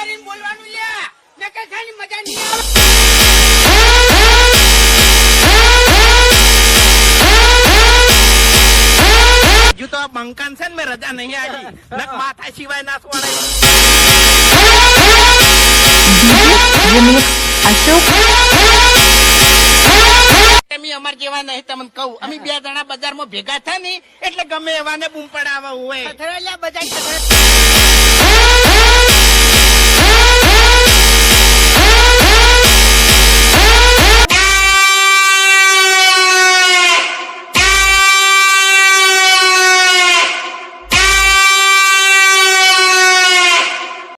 વિચારીને બોલવાનું લ્યા ને કઈ ખાલી મજા નહીં આવે. હજુ તો આ બંકાન છે ને મેં રજા નહીં આવી નક માથા સિવાય ના સોળે. અમાર જેવા નહીં તમને કહું અમે બે જણા બજારમાં ભેગા થાય ને એટલે ગમે એવાને બૂમ પડાવવા હોય. બધા